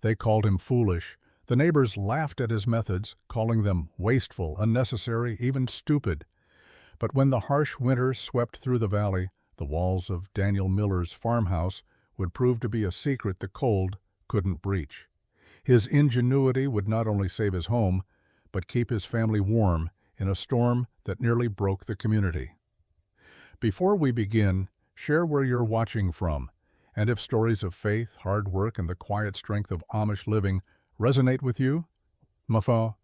They called him foolish. The neighbors laughed at his methods, calling them wasteful, unnecessary, even stupid. But when the harsh winter swept through the valley, the walls of Daniel Miller's farmhouse would prove to be a secret the cold couldn't breach. His ingenuity would not only save his home, but keep his family warm in a storm that nearly broke the community. Before we begin, share where you're watching from, and if stories of faith, hard work, and the quiet strength of Amish living resonate with you, ma foi,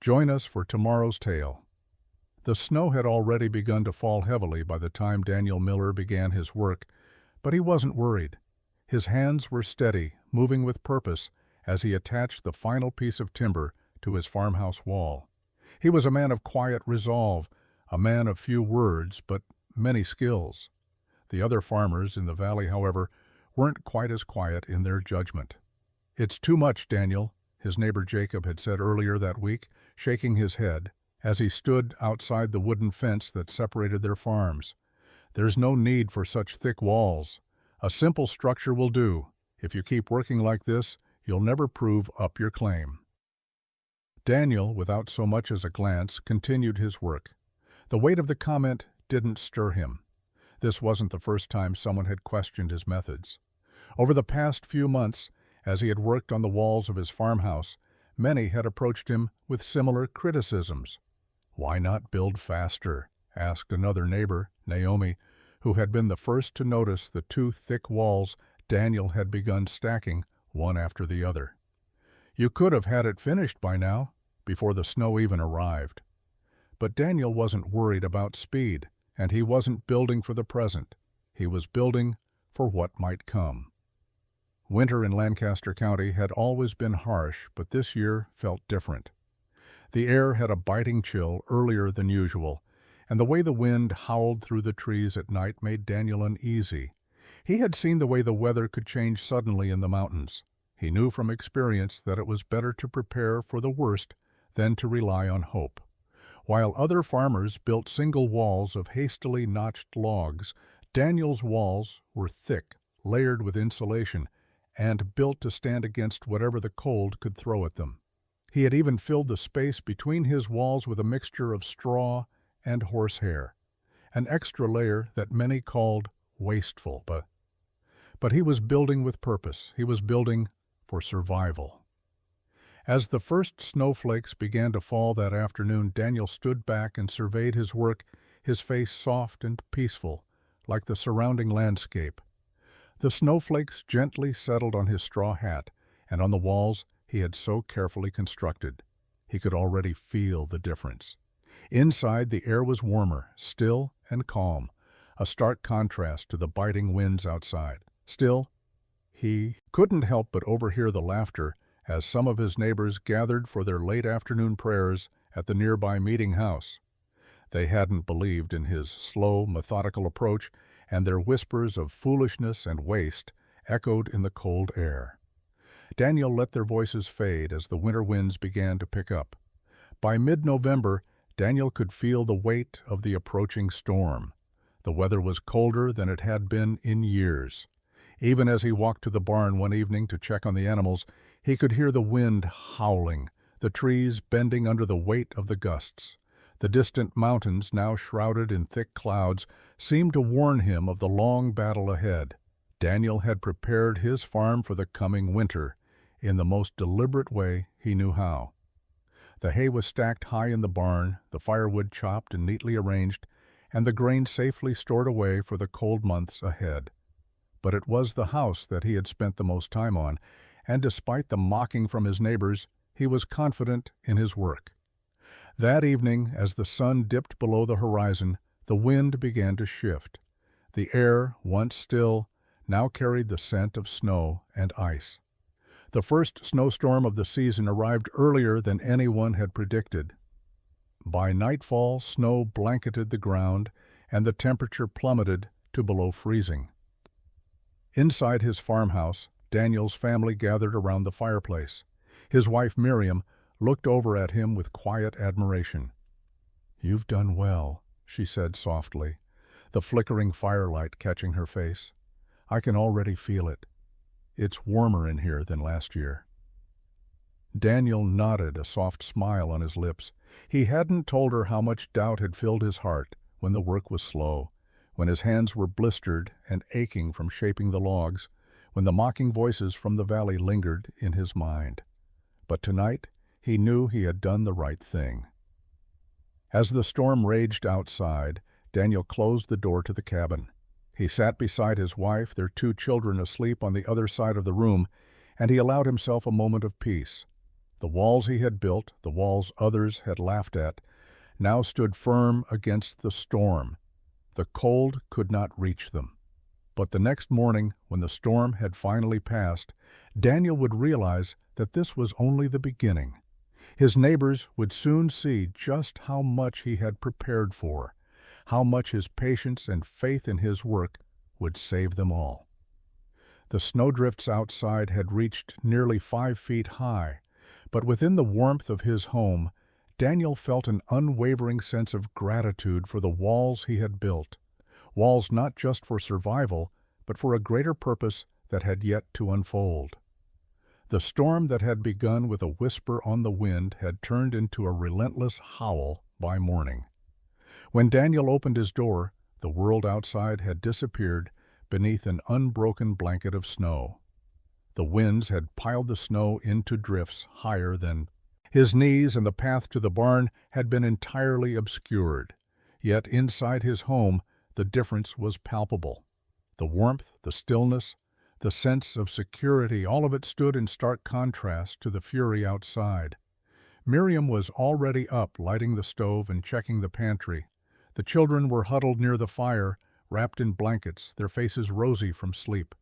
join us for tomorrow's tale. The snow had already begun to fall heavily by the time Daniel Miller began his work, but he wasn't worried. His hands were steady, moving with purpose as he attached the final piece of timber to his farmhouse wall. He was a man of quiet resolve, a man of few words but many skills. The other farmers in the valley, however, weren't quite as quiet in their judgment. "It's too much, Daniel," his neighbor Jacob had said earlier that week, shaking his head as he stood outside the wooden fence that separated their farms. "There's no need for such thick walls. A simple structure will do. If you keep working like this, you'll never prove up your claim." Daniel, without so much as a glance, continued his work. The weight of the comment didn't stir him. This wasn't the first time someone had questioned his methods. Over the past few months, as he had worked on the walls of his farmhouse, many had approached him with similar criticisms. "Why not build faster?" asked another neighbor, Naomi, who had been the first to notice the two thick walls Daniel had begun stacking one after the other. "You could have had it finished by now, before the snow even arrived." But Daniel wasn't worried about speed, and he wasn't building for the present. He was building for what might come. Winter in Lancaster County had always been harsh, but this year felt different. The air had a biting chill earlier than usual, and the way the wind howled through the trees at night made Daniel uneasy. He had seen the way the weather could change suddenly in the mountains. He knew from experience that it was better to prepare for the worst than to rely on hope. While other farmers built single walls of hastily notched logs, Daniel's walls were thick, layered with insulation, and built to stand against whatever the cold could throw at them. He had even filled the space between his walls with a mixture of straw and horsehair, an extra layer that many called wasteful, but he was building with purpose. He was building for survival. As the first snowflakes began to fall that afternoon, Daniel stood back and surveyed his work, his face soft and peaceful, like the surrounding landscape. The snowflakes gently settled on his straw hat and on the walls he had so carefully constructed. He could already feel the difference. Inside, the air was warmer, still and calm, a stark contrast to the biting winds outside. Still, he couldn't help but overhear the laughter as some of his neighbors gathered for their late afternoon prayers at the nearby meeting house. They hadn't believed in his slow, methodical approach, and their whispers of foolishness and waste echoed in the cold air. Daniel let their voices fade as the winter winds began to pick up. By mid-November, Daniel could feel the weight of the approaching storm. The weather was colder than it had been in years. Even as he walked to the barn one evening to check on the animals, he could hear the wind howling, the trees bending under the weight of the gusts. The distant mountains, now shrouded in thick clouds, seemed to warn him of the long battle ahead. Daniel had prepared his farm for the coming winter in the most deliberate way he knew how. The hay was stacked high in the barn, the firewood chopped and neatly arranged, and the grain safely stored away for the cold months ahead. But it was the house that he had spent the most time on, and despite the mocking from his neighbors, he was confident in his work. That evening, as the sun dipped below the horizon, the wind began to shift. The air, once still, now carried the scent of snow and ice. The first snowstorm of the season arrived earlier than anyone had predicted. By nightfall, snow blanketed the ground, and the temperature plummeted to below freezing. Inside his farmhouse, Daniel's family gathered around the fireplace. His wife Miriam looked over at him with quiet admiration. "You've done well," she said softly, the flickering firelight catching her face. "I can already feel it." It's warmer in here than last year." Daniel nodded, a soft smile on his lips. He hadn't told her how much doubt had filled his heart when the work was slow, when his hands were blistered and aching from shaping the logs, when the mocking voices from the valley lingered in his mind. But tonight he knew he had done the right thing. As the storm raged outside, Daniel closed the door to the cabin. He sat beside his wife, their 2 children asleep on the other side of the room, and he allowed himself a moment of peace. The walls he had built, the walls others had laughed at, now stood firm against the storm. The cold could not reach them. But the next morning, when the storm had finally passed, Daniel would realize that this was only the beginning. His neighbors would soon see just how much he had prepared for, how much his patience and faith in his work would save them all. The snowdrifts outside had reached nearly 5 feet high, but within the warmth of his home, Daniel felt an unwavering sense of gratitude for the walls he had built, walls not just for survival, but for a greater purpose that had yet to unfold. The storm that had begun with a whisper on the wind had turned into a relentless howl by morning. When Daniel opened his door, the world outside had disappeared beneath an unbroken blanket of snow. The winds had piled the snow into drifts higher than his knees, and the path to the barn had been entirely obscured. Yet inside his home, the difference was palpable. The warmth, the stillness, the sense of security, all of it stood in stark contrast to the fury outside. Miriam was already up, lighting the stove and checking the pantry. The children were huddled near the fire, wrapped in blankets, their faces rosy from sleep.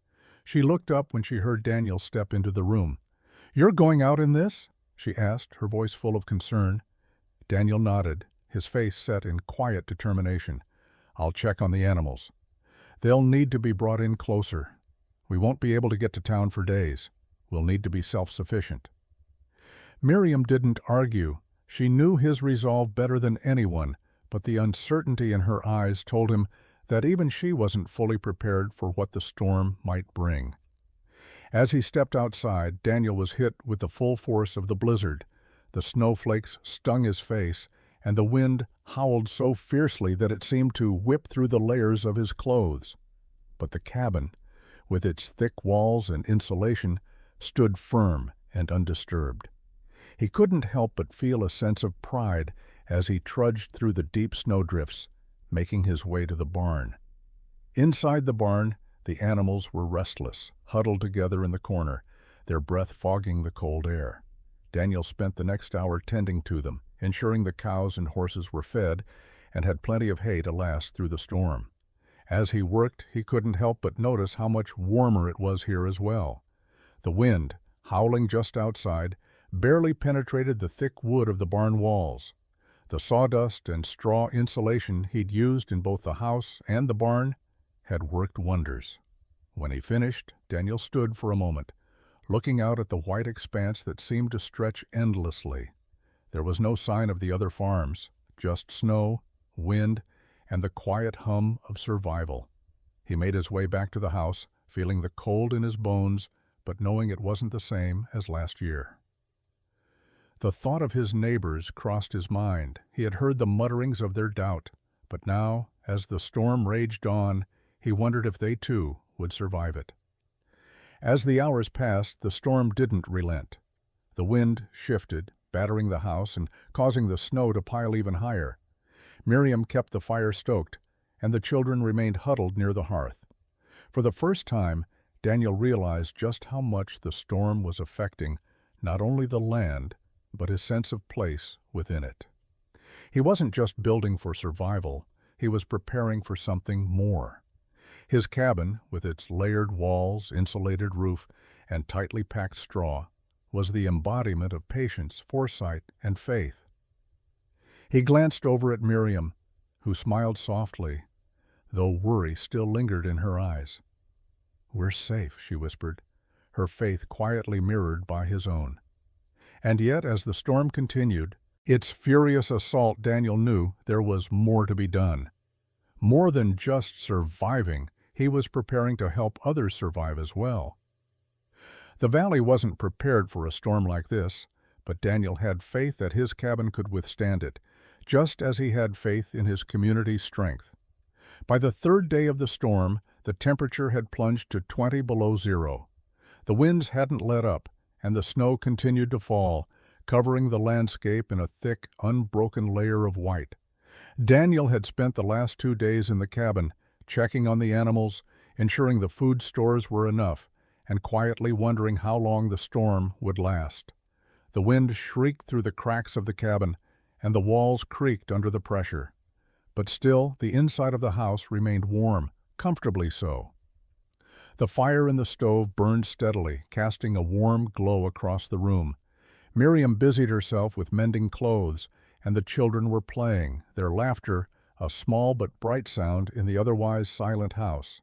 She looked up when she heard Daniel step into the room. "You're going out in this?" she asked, her voice full of concern. Daniel nodded, his face set in quiet determination. "I'll check on the animals. They'll need to be brought in closer. We won't be able to get to town for days. We'll need to be self-sufficient." Miriam didn't argue. She knew his resolve better than anyone, but the uncertainty in her eyes told him that even she wasn't fully prepared for what the storm might bring. As he stepped outside, Daniel was hit with the full force of the blizzard. The snowflakes stung his face, and the wind howled so fiercely that it seemed to whip through the layers of his clothes. But the cabin, with its thick walls and insulation, stood firm and undisturbed. He couldn't help but feel a sense of pride as he trudged through the deep snowdrifts, making his way to the barn. Inside the barn, the animals were restless, huddled together in the corner, their breath fogging the cold air. Daniel spent the next hour tending to them, ensuring the cows and horses were fed and had plenty of hay to last through the storm. As he worked, he couldn't help but notice how much warmer it was here as well. The wind, howling just outside, barely penetrated the thick wood of the barn walls. The sawdust and straw insulation he'd used in both the house and the barn had worked wonders. When he finished, Daniel stood for a moment, looking out at the white expanse that seemed to stretch endlessly. There was no sign of the other farms, just snow, wind, and the quiet hum of survival. He made his way back to the house, feeling the cold in his bones, but knowing it wasn't the same as last year. The thought of his neighbors crossed his mind. He had heard the mutterings of their doubt, but now, as the storm raged on, he wondered if they too would survive it. As the hours passed, the storm didn't relent. The wind shifted, battering the house and causing the snow to pile even higher. Miriam kept the fire stoked, and the children remained huddled near the hearth. For the first time, Daniel realized just how much the storm was affecting not only the land, but his sense of place within it. He wasn't just building for survival, he was preparing for something more. His cabin, with its layered walls, insulated roof, and tightly packed straw, was the embodiment of patience, foresight, and faith. He glanced over at Miriam, who smiled softly, though worry still lingered in her eyes. "We're safe," she whispered, her faith quietly mirrored by his own. And yet, as the storm continued, its furious assault, Daniel knew there was more to be done. More than just surviving, he was preparing to help others survive as well. The valley wasn't prepared for a storm like this, but Daniel had faith that his cabin could withstand it, just as he had faith in his community's strength. By the third day of the storm, the temperature had plunged to 20 below zero. The winds hadn't let up, and the snow continued to fall, covering the landscape in a thick, unbroken layer of white. Daniel had spent the last 2 days in the cabin, checking on the animals, ensuring the food stores were enough, and quietly wondering how long the storm would last. The wind shrieked through the cracks of the cabin, and the walls creaked under the pressure. But still, the inside of the house remained warm, comfortably so. The fire in the stove burned steadily, casting a warm glow across the room. Miriam busied herself with mending clothes, and the children were playing, their laughter a small but bright sound in the otherwise silent house.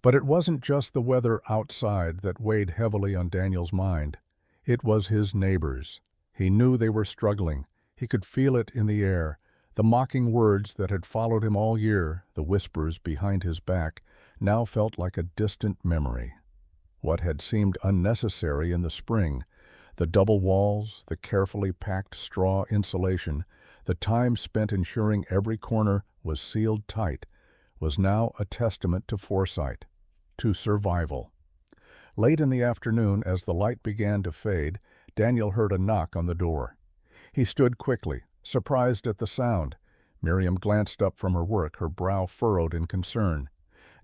But it wasn't just the weather outside that weighed heavily on Daniel's mind. It was his neighbors. He knew they were struggling. He could feel it in the air. The mocking words that had followed him all year, the whispers behind his back, now felt like a distant memory. What had seemed unnecessary in the spring, the double walls, the carefully packed straw insulation, the time spent ensuring every corner was sealed tight, was now a testament to foresight, to survival. Late in the afternoon, as the light began to fade, Daniel heard a knock on the door. He stood quickly, surprised at the sound. Miriam glanced up from her work, her brow furrowed in concern.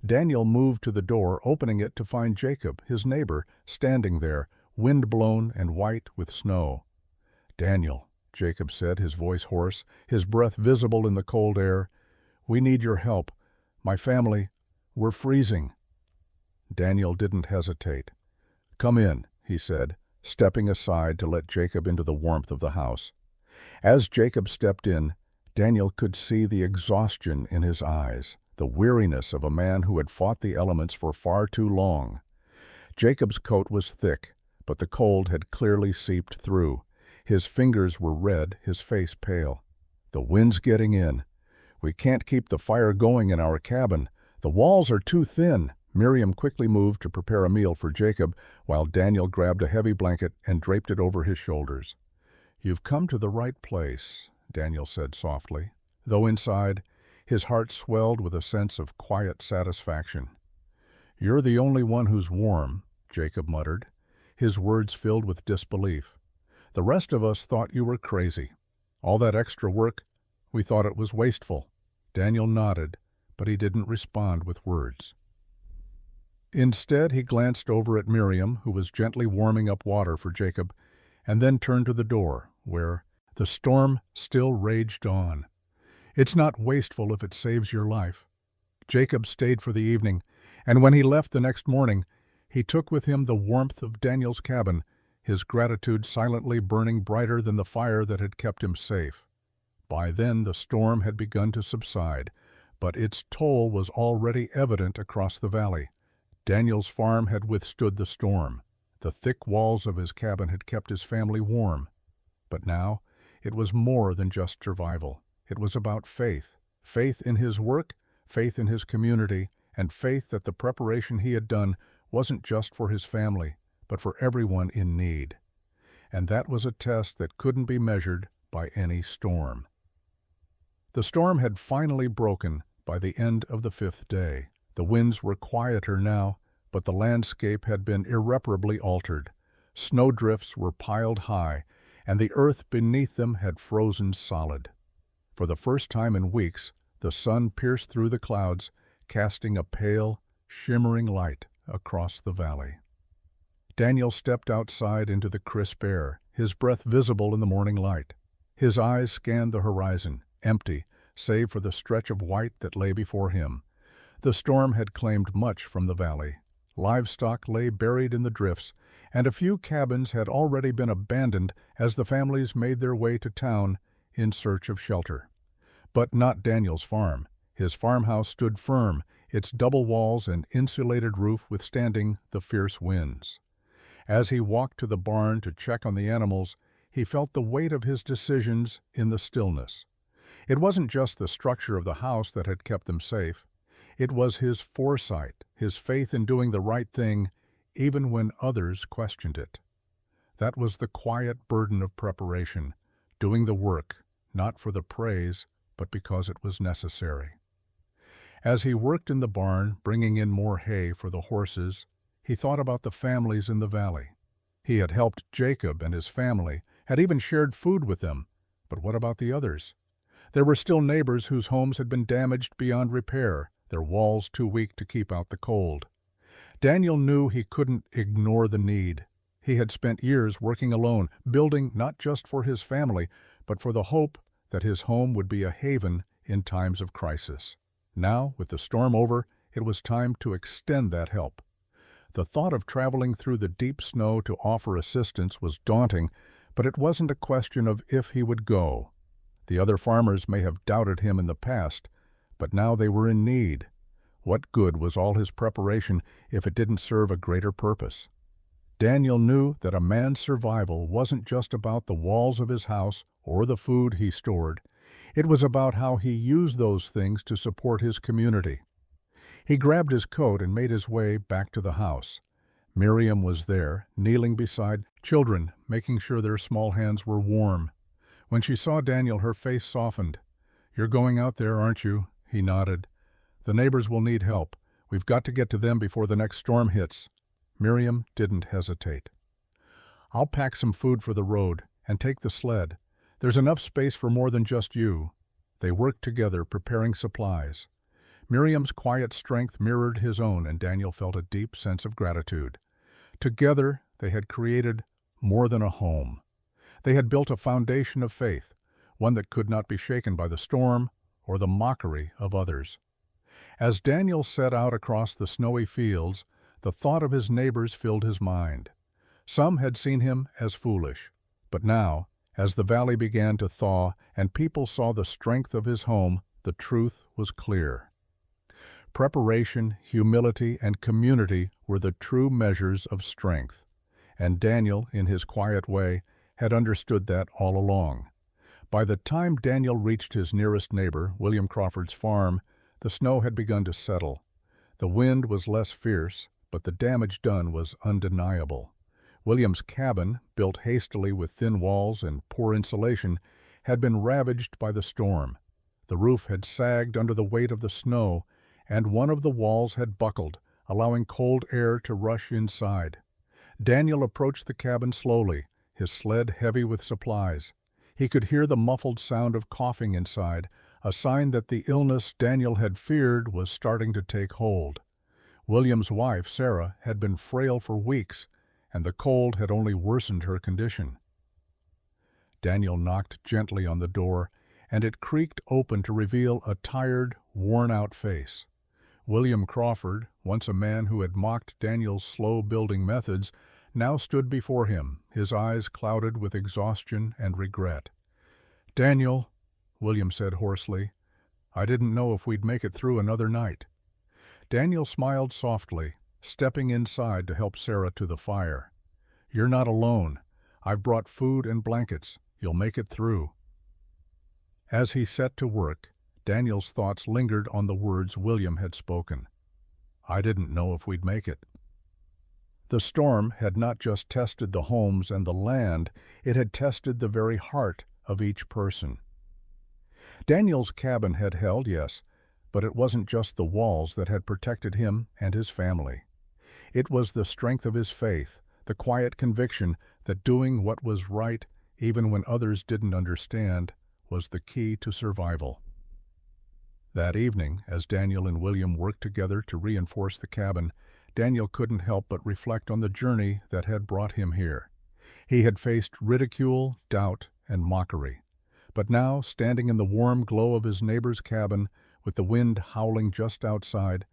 Daniel moved to the door, opening it to find Jacob, his neighbor, standing there, wind-blown and white with snow. "Daniel," Jacob said, his voice hoarse, his breath visible in the cold air, "we need your help. My family, we're freezing." Daniel didn't hesitate. "Come in," he said, stepping aside to let Jacob into the warmth of the house. As Jacob stepped in, Daniel could see the exhaustion in his eyes, the weariness of a man who had fought the elements for far too long. Jacob's coat was thick, but the cold had clearly seeped through. His fingers were red, his face pale. "The wind's getting in. We can't keep the fire going in our cabin. The walls are too thin." Miriam quickly moved to prepare a meal for Jacob, while Daniel grabbed a heavy blanket and draped it over his shoulders. "You've come to the right place," Daniel said softly, though inside, his heart swelled with a sense of quiet satisfaction. "You're the only one who's warm," Jacob muttered, his words filled with disbelief. "The rest of us thought you were crazy. All that extra work, we thought it was wasteful." Daniel nodded, but he didn't respond with words. Instead, he glanced over at Miriam, who was gently warming up water for Jacob, and then turned to the door, where the storm still raged on. "It's not wasteful if it saves your life." Jacob stayed for the evening, and when he left the next morning, he took with him the warmth of Daniel's cabin, his gratitude silently burning brighter than the fire that had kept him safe. By then the storm had begun to subside, but its toll was already evident across the valley. Daniel's farm had withstood the storm. The thick walls of his cabin had kept his family warm. But now, it was more than just survival. It was about faith. Faith in his work, faith in his community, and faith that the preparation he had done wasn't just for his family, but for everyone in need. And that was a test that couldn't be measured by any storm. The storm had finally broken by the end of the 5th day. The winds were quieter now, but the landscape had been irreparably altered. Snowdrifts were piled high, and the earth beneath them had frozen solid. For the first time in weeks, the sun pierced through the clouds, casting a pale, shimmering light across the valley. Daniel stepped outside into the crisp air, his breath visible in the morning light. His eyes scanned the horizon, empty, save for the stretch of white that lay before him. The storm had claimed much from the valley. Livestock lay buried in the drifts, and a few cabins had already been abandoned as the families made their way to town in search of shelter. But not Daniel's farm. His farmhouse stood firm, its double walls and insulated roof withstanding the fierce winds. As he walked to the barn to check on the animals, he felt the weight of his decisions in the stillness. It wasn't just the structure of the house that had kept them safe. It was his foresight, his faith in doing the right thing, even when others questioned it. That was the quiet burden of preparation, doing the work, not for the praise, but because it was necessary. As he worked in the barn, bringing in more hay for the horses, he thought about the families in the valley. He had helped Jacob and his family, had even shared food with them, but what about the others? There were still neighbors whose homes had been damaged beyond repair, their walls too weak to keep out the cold. Daniel knew he couldn't ignore the need. He had spent years working alone, building not just for his family, but for the hope that his home would be a haven in times of crisis. Now, with the storm over, it was time to extend that help. The thought of traveling through the deep snow to offer assistance was daunting, but it wasn't a question of if he would go. The other farmers may have doubted him in the past, but now they were in need. What good was all his preparation if it didn't serve a greater purpose? Daniel knew that a man's survival wasn't just about the walls of his house or the food he stored. It was about how he used those things to support his community. He grabbed his coat and made his way back to the house. Miriam was there, kneeling beside children, making sure their small hands were warm. When she saw Daniel, her face softened. "You're going out there, aren't you?" He nodded. "The neighbors will need help. We've got to get to them before the next storm hits." Miriam didn't hesitate. "I'll pack some food for the road and take the sled. There's enough space for more than just you." They worked together, preparing supplies. Miriam's quiet strength mirrored his own, and Daniel felt a deep sense of gratitude. Together, they had created more than a home. They had built a foundation of faith, one that could not be shaken by the storm or the mockery of others. As Daniel set out across the snowy fields, the thought of his neighbors filled his mind. Some had seen him as foolish, but now, as the valley began to thaw and people saw the strength of his home, the truth was clear. Preparation, humility, and community were the true measures of strength, and Daniel, in his quiet way, had understood that all along. By the time Daniel reached his nearest neighbor, William Crawford's farm, the snow had begun to settle. The wind was less fierce, but the damage done was undeniable. William's cabin, built hastily with thin walls and poor insulation, had been ravaged by the storm. The roof had sagged under the weight of the snow, and one of the walls had buckled, allowing cold air to rush inside. Daniel approached the cabin slowly, his sled heavy with supplies. He could hear the muffled sound of coughing inside, a sign that the illness Daniel had feared was starting to take hold. William's wife, Sarah, had been frail for weeks, and the cold had only worsened her condition. Daniel knocked gently on the door, and it creaked open to reveal a tired, worn-out face. William Crawford, once a man who had mocked Daniel's slow-building methods, now stood before him, his eyes clouded with exhaustion and regret. "Daniel," William said hoarsely, "I didn't know if we'd make it through another night." Daniel smiled softly, stepping inside to help Sarah to the fire. "You're not alone. I've brought food and blankets. You'll make it through." As he set to work, Daniel's thoughts lingered on the words William had spoken. "I didn't know if we'd make it." The storm had not just tested the homes and the land, it had tested the very heart of each person. Daniel's cabin had held, yes, but it wasn't just the walls that had protected him and his family. It was the strength of his faith, the quiet conviction that doing what was right, even when others didn't understand, was the key to survival. That evening, as Daniel and William worked together to reinforce the cabin, Daniel couldn't help but reflect on the journey that had brought him here. He had faced ridicule, doubt, and mockery. But now, standing in the warm glow of his neighbor's cabin, with the wind howling just outside,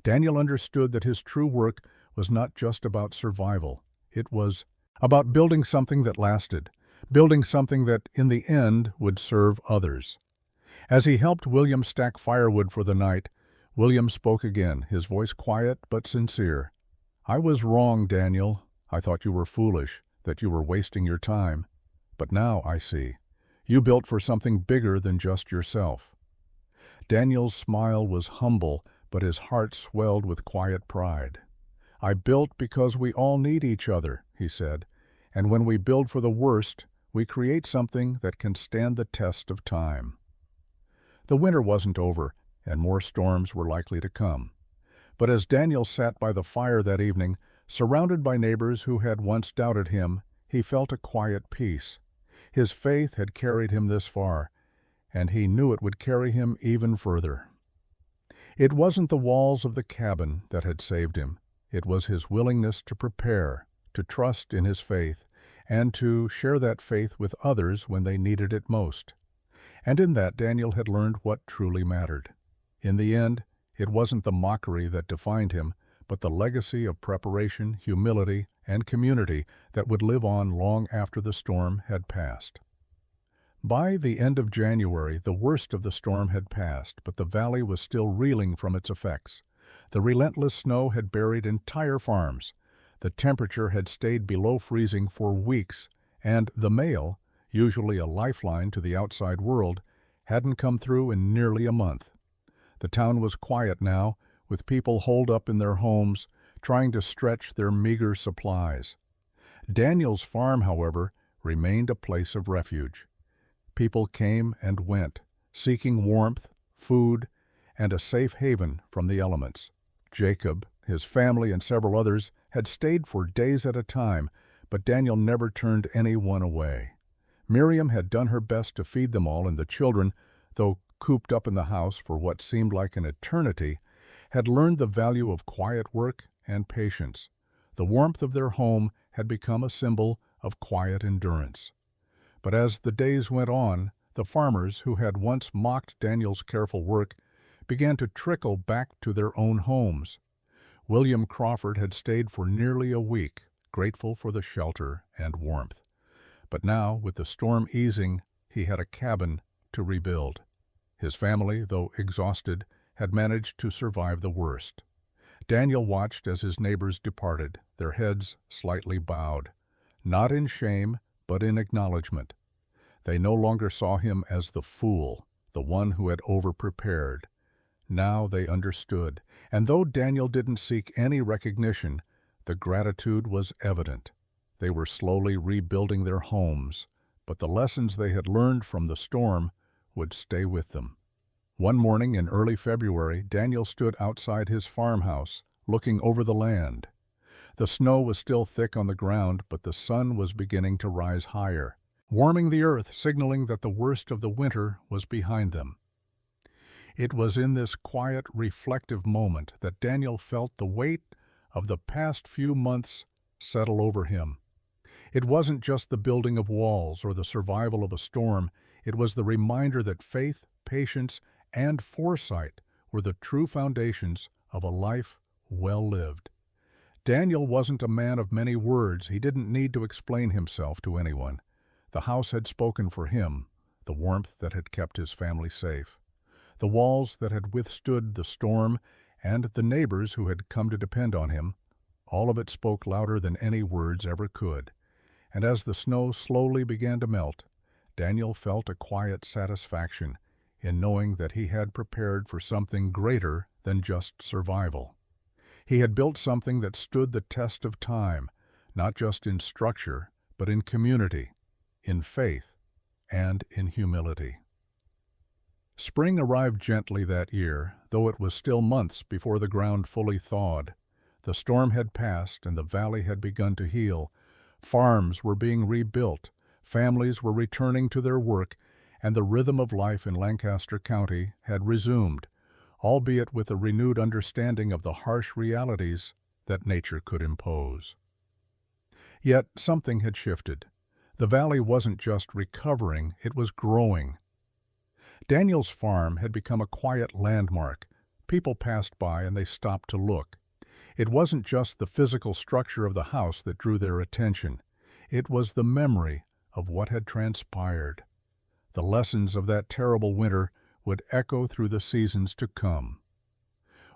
Daniel understood that his true work was not just about survival. It was about building something that lasted, building something that, in the end, would serve others. As he helped William stack firewood for the night, William spoke again, his voice quiet but sincere. "I was wrong, Daniel. I thought you were foolish, that you were wasting your time. But now I see. You built for something bigger than just yourself." Daniel's smile was humble, but his heart swelled with quiet pride. "I built because we all need each other," he said, "and when we build for the worst, we create something that can stand the test of time." The winter wasn't over, and more storms were likely to come. But as Daniel sat by the fire that evening, surrounded by neighbors who had once doubted him, he felt a quiet peace. His faith had carried him this far, and he knew it would carry him even further. It wasn't the walls of the cabin that had saved him. It was his willingness to prepare, to trust in his faith, and to share that faith with others when they needed it most. And in that, Daniel had learned what truly mattered. In the end, it wasn't the mockery that defined him, but the legacy of preparation, humility, and community that would live on long after the storm had passed. By the end of January, the worst of the storm had passed, but the valley was still reeling from its effects. The relentless snow had buried entire farms. The temperature had stayed below freezing for weeks, and the mail, usually a lifeline to the outside world, hadn't come through in nearly a month. The town was quiet now, with people holed up in their homes, trying to stretch their meager supplies. Daniel's farm, however, remained a place of refuge. People came and went, seeking warmth, food, and a safe haven from the elements. Jacob, his family, and several others had stayed for days at a time, but Daniel never turned anyone away. Miriam had done her best to feed them all, and the children, though cooped up in the house for what seemed like an eternity, had learned the value of quiet work and patience. The warmth of their home had become a symbol of quiet endurance. But as the days went on, the farmers who had once mocked Daniel's careful work began to trickle back to their own homes. William Crawford had stayed for nearly a week, grateful for the shelter and warmth. But now, with the storm easing, he had a cabin to rebuild. His family, though exhausted, had managed to survive the worst. Daniel watched as his neighbors departed, their heads slightly bowed, not in shame, but in acknowledgment. They no longer saw him as the fool, the one who had over-prepared. Now they understood, and though Daniel didn't seek any recognition, the gratitude was evident. They were slowly rebuilding their homes, but the lessons they had learned from the storm would stay with them. One morning in early February, Daniel stood outside his farmhouse, looking over the land. The snow was still thick on the ground, but the sun was beginning to rise higher, warming the earth, signaling that the worst of the winter was behind them. It was in this quiet, reflective moment that Daniel felt the weight of the past few months settle over him. It wasn't just the building of walls or the survival of a storm. It was the reminder that faith, patience, and foresight were the true foundations of a life well lived. Daniel wasn't a man of many words. He didn't need to explain himself to anyone. The house had spoken for him, the warmth that had kept his family safe, the walls that had withstood the storm, and the neighbors who had come to depend on him. All of it spoke louder than any words ever could. And as the snow slowly began to melt, Daniel felt a quiet satisfaction in knowing that he had prepared for something greater than just survival. He had built something that stood the test of time, not just in structure, but in community, in faith, and in humility. Spring arrived gently that year, though it was still months before the ground fully thawed. The storm had passed and the valley had begun to heal. Farms were being rebuilt, families were returning to their work, and the rhythm of life in Lancaster County had resumed, albeit with a renewed understanding of the harsh realities that nature could impose. Yet something had shifted. The valley wasn't just recovering, it was growing. Daniel's farm had become a quiet landmark. People passed by and they stopped to look. It wasn't just the physical structure of the house that drew their attention. It was the memory of what had transpired. The lessons of that terrible winter would echo through the seasons to come.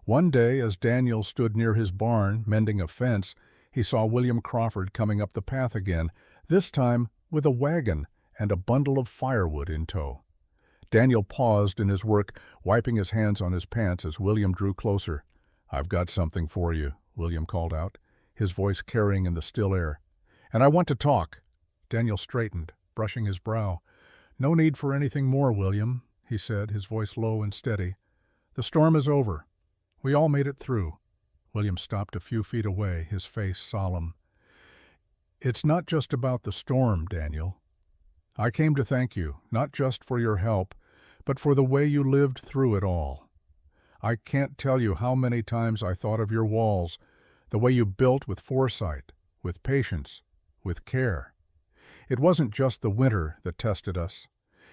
One day, as Daniel stood near his barn, mending a fence, he saw William Crawford coming up the path again, this time with a wagon and a bundle of firewood in tow. Daniel paused in his work, wiping his hands on his pants as William drew closer. "I've got something for you," William called out, his voice carrying in the still air. "And I want to talk." Daniel straightened, brushing his brow. "No need for anything more, William," he said, his voice low and steady. "The storm is over. We all made it through." William stopped a few feet away, his face solemn. "It's not just about the storm, Daniel. I came to thank you, not just for your help, but for the way you lived through it all. I can't tell you how many times I thought of your walls, the way you built with foresight, with patience, with care. It wasn't just the winter that tested us.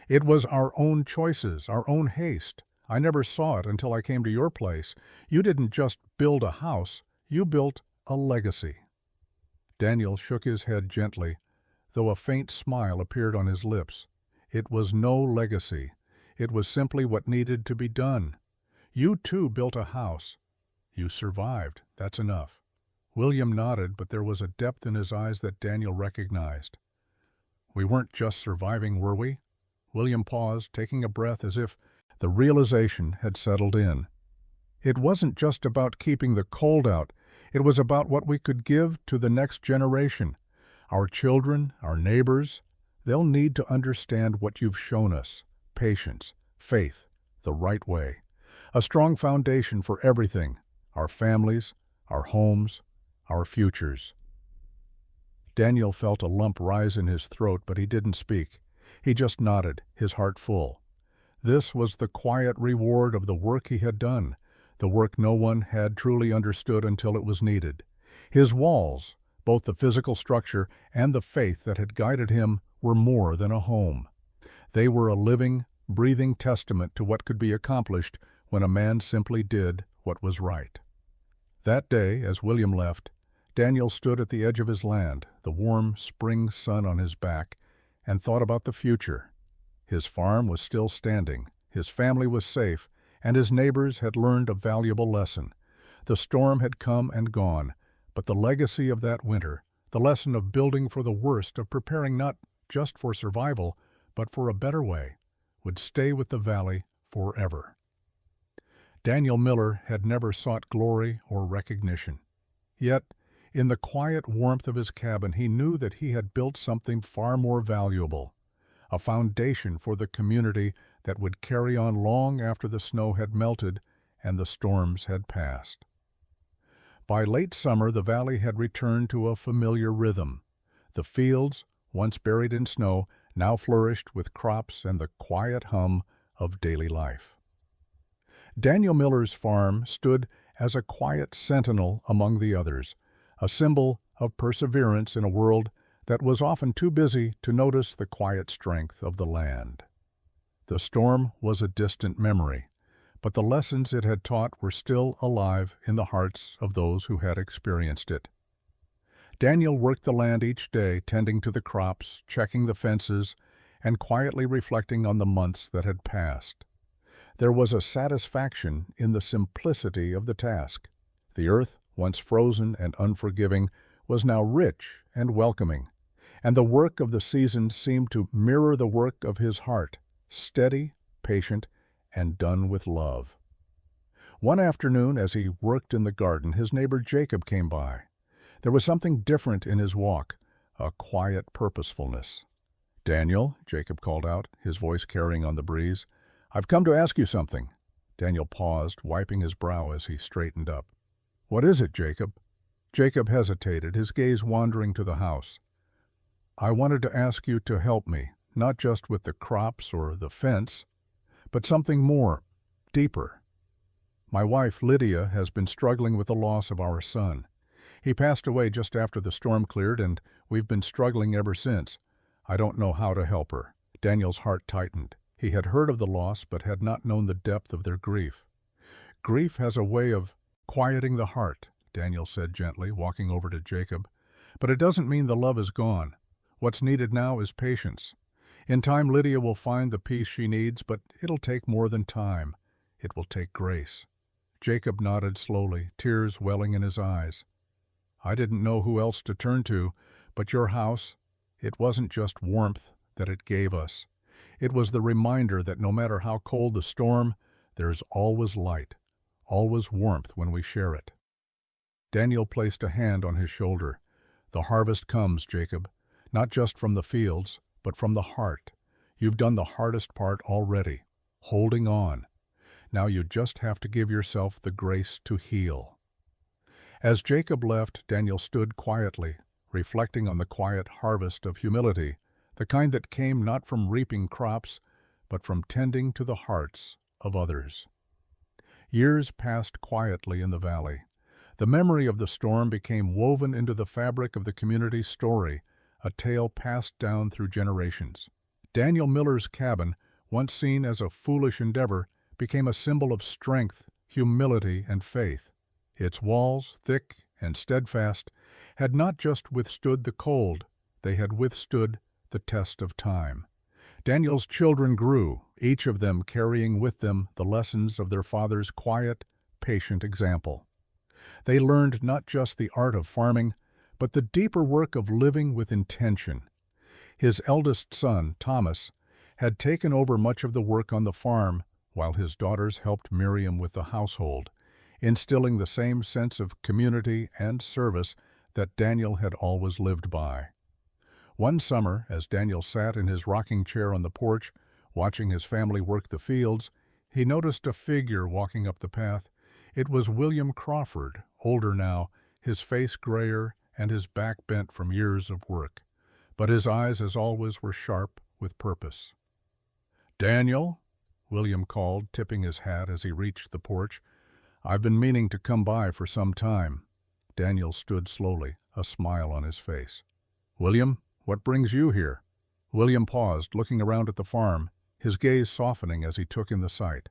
It was our own choices, our own haste. I never saw it until I came to your place. You didn't just build a house, you built a legacy." Daniel shook his head gently, though a faint smile appeared on his lips. It was no legacy. It was simply what needed to be done. You too built a house. You survived. That's enough. William nodded, but there was a depth in his eyes that Daniel recognized. "We weren't just surviving, were we?" William paused, taking a breath as if the realization had settled in. "It wasn't just about keeping the cold out. It was about what we could give to the next generation. Our children, our neighbors, they'll need to understand what you've shown us. Patience, faith, the right way. A strong foundation for everything, our families, our homes, our futures." Daniel felt a lump rise in his throat, but he didn't speak. He just nodded, his heart full. This was the quiet reward of the work he had done, the work no one had truly understood until it was needed. His walls, both the physical structure and the faith that had guided him, were more than a home. They were a living, breathing testament to what could be accomplished when a man simply did what was right. That day, as William left, Daniel stood at the edge of his land, the warm spring sun on his back, and thought about the future. His farm was still standing, his family was safe, and his neighbors had learned a valuable lesson. The storm had come and gone, but the legacy of that winter, the lesson of building for the worst, of preparing not just for survival, but for a better way, would stay with the valley forever. Daniel Miller had never sought glory or recognition. Yet, in the quiet warmth of his cabin, he knew that he had built something far more valuable, a foundation for the community that would carry on long after the snow had melted and the storms had passed. By late summer, the valley had returned to a familiar rhythm. The fields, once buried in snow, now flourished with crops and the quiet hum of daily life. Daniel Miller's farm stood as a quiet sentinel among the others, a symbol of perseverance in a world that was often too busy to notice the quiet strength of the land. The storm was a distant memory, but the lessons it had taught were still alive in the hearts of those who had experienced it. Daniel worked the land each day, tending to the crops, checking the fences, and quietly reflecting on the months that had passed. There was a satisfaction in the simplicity of the task. The earth, once frozen and unforgiving, was now rich and welcoming, and the work of the season seemed to mirror the work of his heart, steady, patient, and done with love. One afternoon, as he worked in the garden, his neighbor Jacob came by. There was something different in his walk, a quiet purposefulness. "Daniel," Jacob called out, his voice carrying on the breeze, "I've come to ask you something." Daniel paused, wiping his brow as he straightened up. "What is it, Jacob?" Jacob hesitated, his gaze wandering to the house. "I wanted to ask you to help me, not just with the crops or the fence, but something more, deeper. My wife, Lydia, has been struggling with the loss of our son. He passed away just after the storm cleared, and we've been struggling ever since. I don't know how to help her." Daniel's heart tightened. He had heard of the loss, but had not known the depth of their grief. "Grief has a way of quieting the heart," Daniel said gently, walking over to Jacob. "But it doesn't mean the love is gone. What's needed now is patience. In time, Lydia will find the peace she needs, but it'll take more than time. It will take grace." Jacob nodded slowly, tears welling in his eyes. "I didn't know who else to turn to, but your house, it wasn't just warmth that it gave us. It was the reminder that no matter how cold the storm, there's always light, always warmth when we share it." Daniel placed a hand on his shoulder. "The harvest comes, Jacob, not just from the fields, but from the heart. You've done the hardest part already, holding on. Now you just have to give yourself the grace to heal." As Jacob left, Daniel stood quietly, reflecting on the quiet harvest of humility, the kind that came not from reaping crops, but from tending to the hearts of others. Years passed quietly in the valley. The memory of the storm became woven into the fabric of the community's story, a tale passed down through generations. Daniel Miller's cabin, once seen as a foolish endeavor, became a symbol of strength, humility, and faith. Its walls, thick and steadfast, had not just withstood the cold, they had withstood the test of time. Daniel's children grew, each of them carrying with them the lessons of their father's quiet, patient example. They learned not just the art of farming, but the deeper work of living with intention. His eldest son, Thomas, had taken over much of the work on the farm, while his daughters helped Miriam with the household, instilling the same sense of community and service that Daniel had always lived by. One summer, as Daniel sat in his rocking chair on the porch, watching his family work the fields, he noticed a figure walking up the path. It was William Crawford, older now, his face grayer and his back bent from years of work. But his eyes, as always, were sharp with purpose. "Daniel," William called, tipping his hat as he reached the porch. "I've been meaning to come by for some time." Daniel stood slowly, a smile on his face. "William, what brings you here?" William paused, looking around at the farm, his gaze softening as he took in the sight.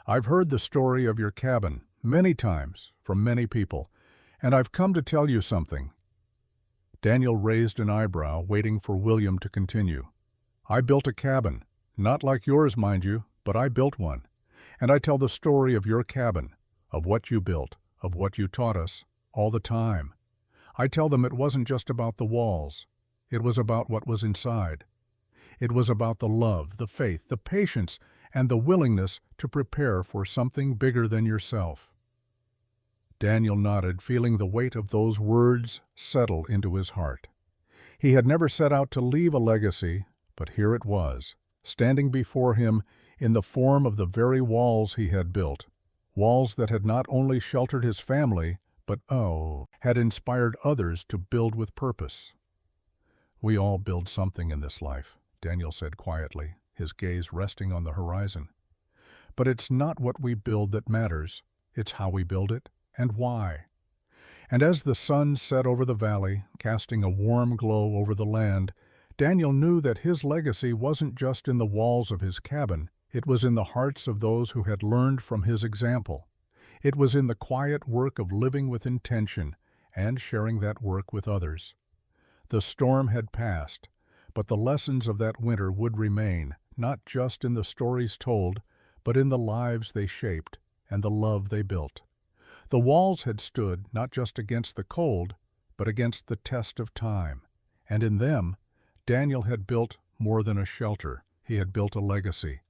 "I've heard the story of your cabin many times from many people, and I've come to tell you something." Daniel raised an eyebrow, waiting for William to continue. "I built a cabin, not like yours, mind you, but I built one. And I tell the story of your cabin, of what you built, of what you taught us, all the time. I tell them it wasn't just about the walls. It was about what was inside. It was about the love, the faith, the patience, and the willingness to prepare for something bigger than yourself." Daniel nodded, feeling the weight of those words settle into his heart. He had never set out to leave a legacy, but here it was, standing before him in the form of the very walls he had built, walls that had not only sheltered his family, but, had inspired others to build with purpose. "We all build something in this life," Daniel said quietly, his gaze resting on the horizon. "But it's not what we build that matters, it's how we build it, and why." And as the sun set over the valley, casting a warm glow over the land, Daniel knew that his legacy wasn't just in the walls of his cabin, it was in the hearts of those who had learned from his example. It was in the quiet work of living with intention and sharing that work with others. The storm had passed, but the lessons of that winter would remain, not just in the stories told, but in the lives they shaped and the love they built. The walls had stood not just against the cold, but against the test of time, and in them, Daniel had built more than a shelter. He had built a legacy,